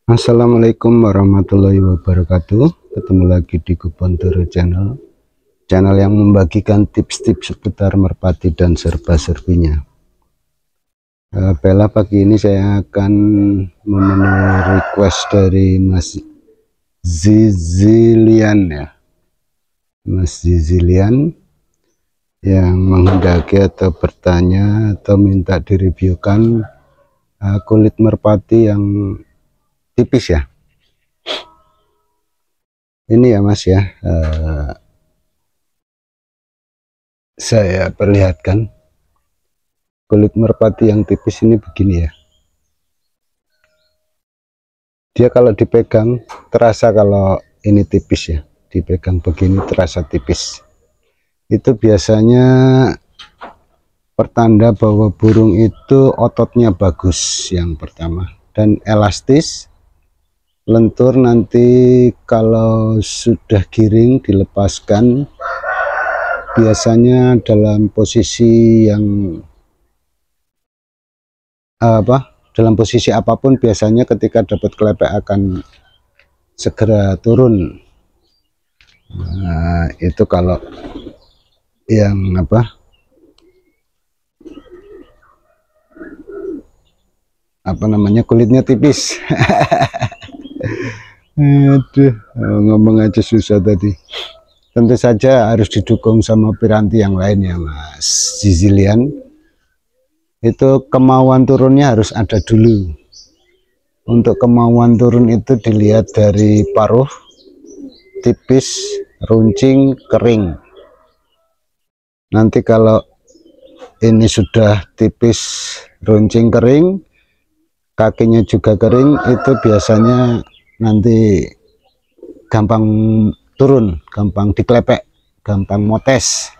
Assalamualaikum warahmatullahi wabarakatuh. Ketemu lagi di Kupontoro channel yang membagikan tips-tips seputar merpati dan serba-serbinya. Bella, pagi ini saya akan memenuhi request dari Mas Zizilian ya, Mas Zizilian yang menghendaki atau bertanya atau minta direviewkan kulit merpati yang tipis ya. Ini ya Mas ya, saya perlihatkan kulit merpati yang tipis ini begini ya. Dia kalau dipegang terasa kalau ini tipis ya, dipegang begini terasa tipis. Itu biasanya pertanda bahwa burung itu ototnya bagus yang pertama, dan elastis, lentur. Nanti kalau sudah giring dilepaskan biasanya dalam posisi yang dalam posisi apapun, biasanya ketika dapat kelepek akan segera turun. Nah, itu kalau yang kulitnya tipis. Aduh, ngomong aja susah tadi. Tentu saja harus didukung sama piranti yang lain ya Mas Zizilian. Itu kemauan turunnya harus ada dulu. Untuk kemauan turun itu dilihat dari paruh tipis, runcing, kering. Nanti kalau ini sudah tipis, runcing, kering, kakinya juga kering, itu biasanya nanti gampang turun, gampang diklepek, gampang motes.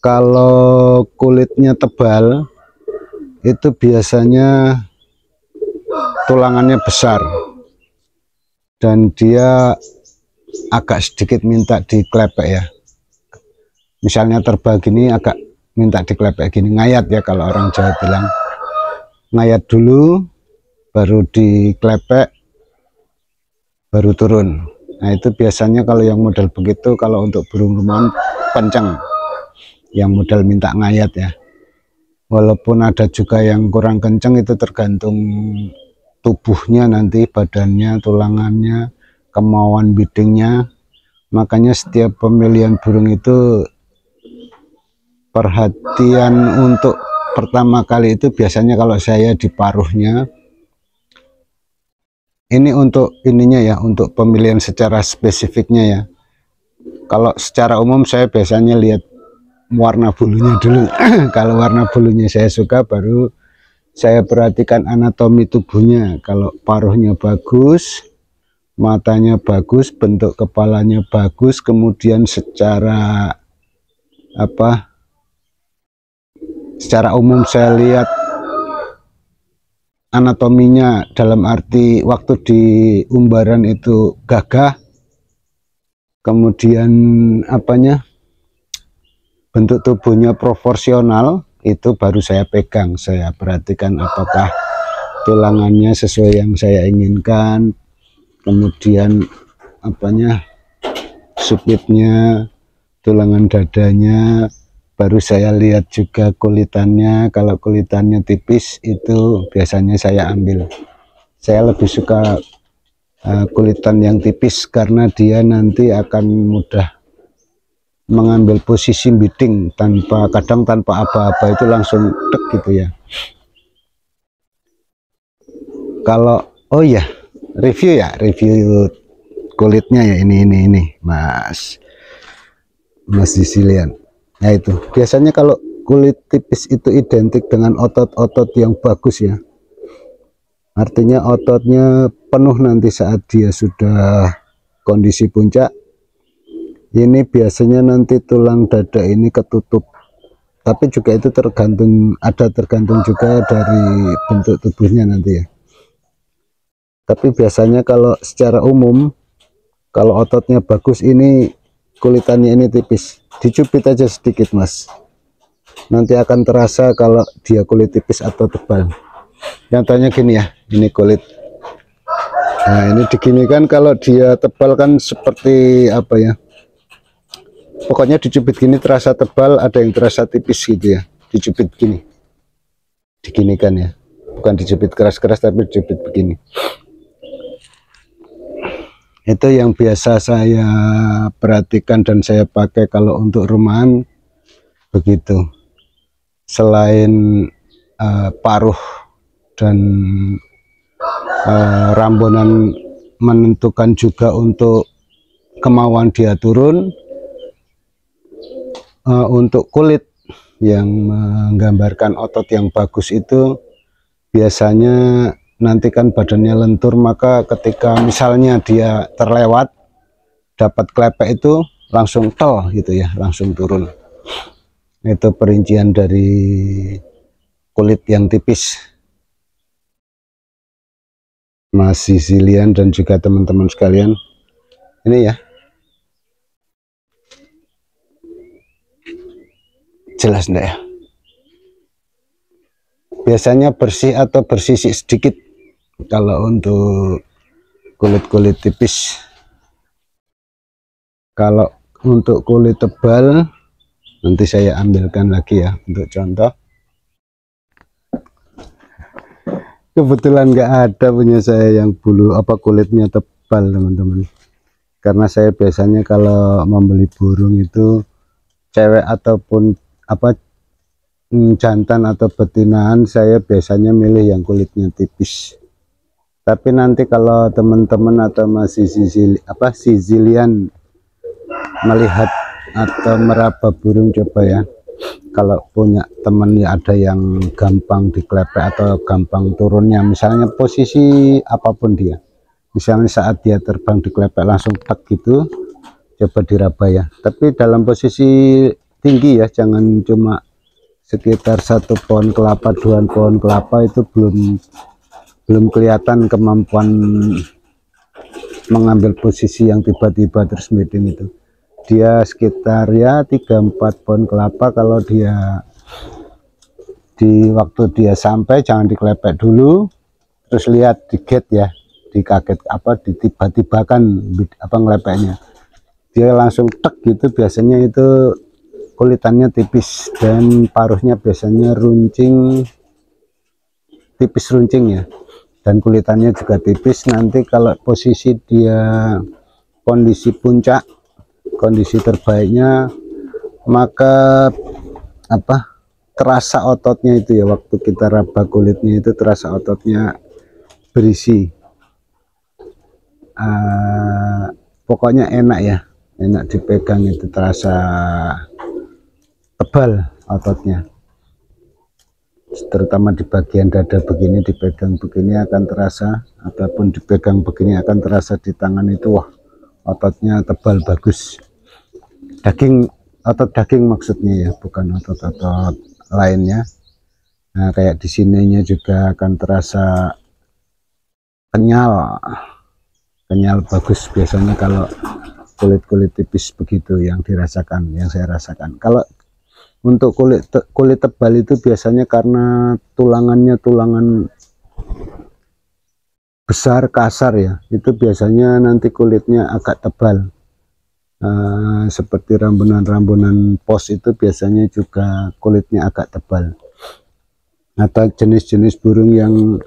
Kalau kulitnya tebal itu biasanya tulangannya besar dan dia agak sedikit minta diklepek ya. Misalnya terbal gini agak minta diklepek gini, ngayat ya kalau orang Jawa bilang. Ngayat dulu baru diklepek baru turun. Nah, itu biasanya kalau yang model begitu, kalau untuk burung rumahan kenceng, yang model minta ngayat ya. Walaupun ada juga yang kurang kenceng, itu tergantung tubuhnya nanti, badannya, tulangannya, kemauan biddingnya. Makanya setiap pemilihan burung itu perhatian untuk pertama kali itu biasanya kalau saya di paruhnya. Ini untuk ininya ya, untuk pemilihan secara spesifiknya ya. Kalau secara umum saya biasanya lihat warna bulunya dulu. Kalau warna bulunya saya suka, baru saya perhatikan anatomi tubuhnya. Kalau paruhnya bagus, matanya bagus, bentuk kepalanya bagus, kemudian secara secara umum saya lihat anatominya, dalam arti waktu di umbaran itu gagah, kemudian bentuk tubuhnya proporsional, itu baru saya pegang, saya perhatikan apakah tulangannya sesuai yang saya inginkan, kemudian supitnya, tulangan dadanya, baru saya lihat juga kulitannya. Kalau kulitannya tipis itu biasanya saya ambil. Saya lebih suka kulitan yang tipis karena dia nanti akan mudah mengambil posisi bidding kadang tanpa apa-apa, itu langsung tek gitu ya. Kalau review kulitnya ya, ini Mas Zizilian. Nah, itu biasanya kalau kulit tipis itu identik dengan otot-otot yang bagus ya. Artinya ototnya penuh nanti saat dia sudah kondisi puncak. Ini biasanya nanti tulang dada ini ketutup. Tapi juga itu tergantung juga dari bentuk tubuhnya nanti ya. Tapi biasanya kalau secara umum, kalau ototnya bagus, ini kulitannya ini tipis, dicubit aja sedikit Mas, nanti akan terasa kalau dia kulit tipis atau tebal. Contohnya gini ya, ini kulit. Nah ini diginikan, kalau dia tebal kan seperti apa ya, pokoknya dicubit gini terasa tebal, ada yang terasa tipis gitu ya, dicubit gini, diginikan ya, bukan dicubit keras-keras tapi dicubit begini. Itu yang biasa saya perhatikan dan saya pakai kalau untuk rumahan begitu. Selain paruh dan rambunan menentukan juga untuk kemauan dia turun, untuk kulit yang menggambarkan otot yang bagus itu biasanya nanti kan badannya lentur, maka ketika misalnya dia terlewat dapat klepek itu langsung tel gitu ya, langsung turun. Itu perincian dari kulit yang tipis. Mas Sicilian dan juga teman-teman sekalian, ini ya, jelas enggak ya, biasanya bersih atau bersisik sedikit kalau untuk kulit-kulit tipis. Kalau untuk kulit tebal nanti saya ambilkan lagi ya untuk contoh. Kebetulan nggak ada punya saya yang bulu kulitnya tebal teman-teman, karena saya biasanya kalau membeli burung itu cewek ataupun jantan atau betinaan, saya biasanya milih yang kulitnya tipis. Tapi nanti kalau teman-teman atau masih Sicilian melihat atau meraba burung, coba ya, kalau punya teman ya ada yang gampang diklepek atau gampang turunnya, misalnya posisi apapun dia, misalnya saat dia terbang diklepek langsung tak gitu, coba diraba ya, tapi dalam posisi tinggi ya, jangan cuma sekitar 1 pohon kelapa, 2 pohon kelapa, itu belum kelihatan kemampuan mengambil posisi yang tiba-tiba terus meeting itu. Dia sekitar ya 3-4 pohon kelapa, kalau dia di waktu dia sampai jangan diklepek dulu, terus lihat di gate ya, dikaget ditiba-tibakan ngelepeknya, dia langsung tek gitu, biasanya itu kulitannya tipis dan paruhnya biasanya runcing, tipis runcing ya, dan kulitannya juga tipis. Nanti kalau posisi dia kondisi puncak, kondisi terbaiknya, maka terasa ototnya itu ya, waktu kita raba kulitnya itu terasa ototnya berisi, pokoknya enak ya, enak dipegang, itu terasa tebal ototnya, terutama di bagian dada begini, dipegang begini akan terasa, ataupun dipegang begini akan terasa di tangan itu, wah ototnya tebal bagus, otot daging maksudnya ya, bukan otot-otot lainnya. Nah kayak di sininya juga akan terasa kenyal bagus, biasanya kalau kulit tipis begitu yang dirasakan, yang saya rasakan. Kalau untuk kulit tebal itu biasanya karena tulangannya tulangan besar kasar ya, itu biasanya nanti kulitnya agak tebal. Seperti rambunan-rambunan pos itu biasanya juga kulitnya agak tebal. Atau jenis-jenis burung yang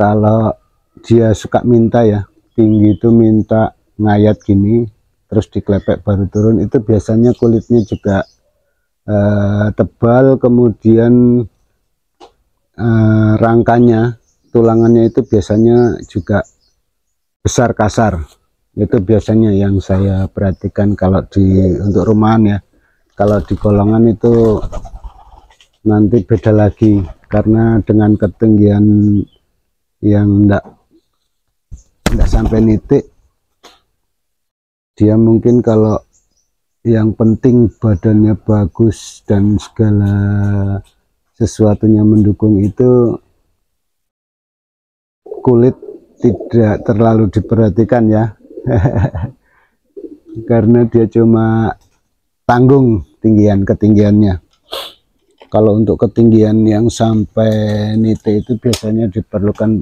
kalau dia suka minta ya, tinggi itu minta ngayat gini terus diklepek baru turun, itu biasanya kulitnya juga tebal, kemudian rangkanya, tulangannya itu biasanya juga besar kasar. Itu biasanya yang saya perhatikan kalau untuk rumahan ya. Kalau di golongan itu nanti beda lagi, karena dengan ketinggian yang enggak sampai nitik, dia mungkin kalau yang penting badannya bagus dan segala sesuatunya mendukung, itu kulit tidak terlalu diperhatikan ya. Karena dia cuma tanggung ketinggiannya. Kalau untuk ketinggian yang sampai nite itu biasanya diperlukan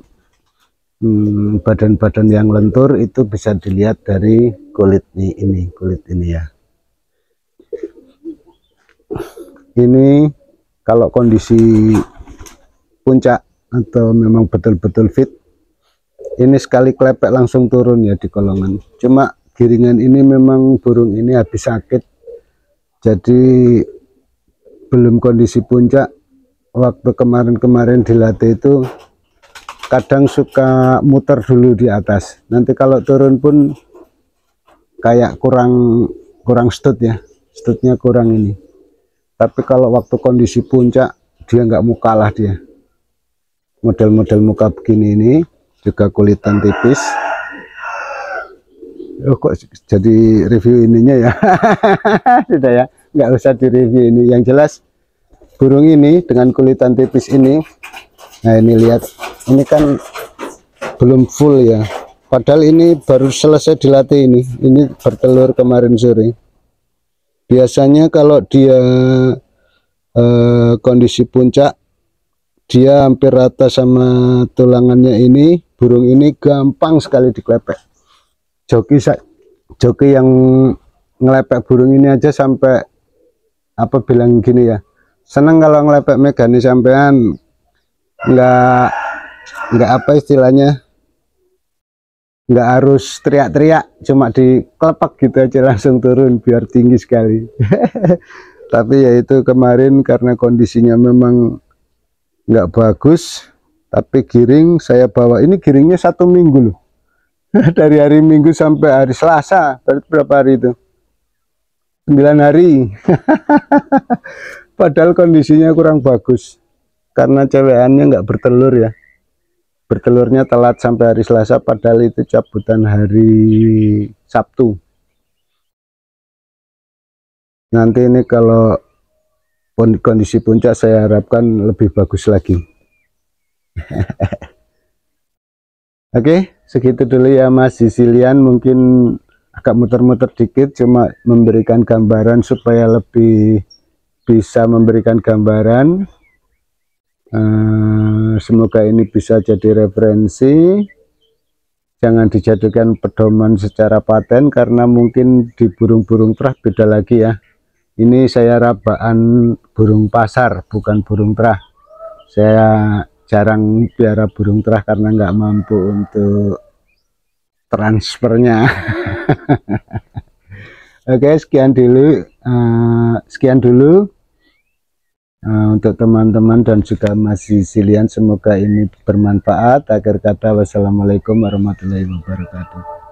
badan-badan yang lentur, itu bisa dilihat dari kulit ini ya. Ini kalau kondisi puncak atau memang betul-betul fit, ini sekali klepek langsung turun ya di kolongan. Cuma giringan ini memang burung ini habis sakit, jadi belum kondisi puncak. Waktu kemarin dilatih itu kadang suka muter dulu di atas, nanti kalau turun pun kayak kurang stud ya, studnya kurang ini. Tapi kalau waktu kondisi puncak dia nggak mau kalah, dia model-model muka begini ini juga kulitan tipis. Oh, kok jadi review ininya ya. Sudah ya, nggak usah di review ini. Yang jelas burung ini dengan kulitan tipis ini, nah ini lihat, ini kan belum full ya, padahal ini baru selesai dilatih. Ini bertelur kemarin sore. Biasanya kalau dia kondisi puncak, dia hampir rata sama tulangannya. Ini burung ini gampang sekali diklepek. Joki yang ngelepek burung ini aja sampai apa bilang gini ya, seneng kalau ngelepek megani sampean, nggak apa istilahnya, nggak harus teriak-teriak, cuma diklepek gitu aja langsung turun biar tinggi sekali. Tapi ya itu kemarin karena kondisinya memang nggak bagus, tapi giring saya bawa, ini giringnya 1 minggu loh. Dari hari Minggu sampai hari Selasa, berarti berapa hari itu? 9 hari. Padahal kondisinya kurang bagus karena cewekannya nggak bertelur ya, bertelurnya telat sampai hari Selasa, padahal itu cabutan hari Sabtu. Nanti ini kalau kondisi puncak saya harapkan lebih bagus lagi. Oke, segitu dulu ya Mas Sicilian, mungkin agak muter-muter dikit, cuma memberikan gambaran supaya lebih bisa memberikan gambaran. Semoga ini bisa jadi referensi, jangan dijadikan pedoman secara paten, karena mungkin di burung-burung terah beda lagi ya. Ini saya rabaan burung pasar, bukan burung terah. Saya jarang piara burung terah karena nggak mampu untuk transfernya. Oke, sekian dulu untuk teman-teman dan juga Mas Sicilian, semoga ini bermanfaat. Akhir kata, wassalamualaikum warahmatullahi wabarakatuh.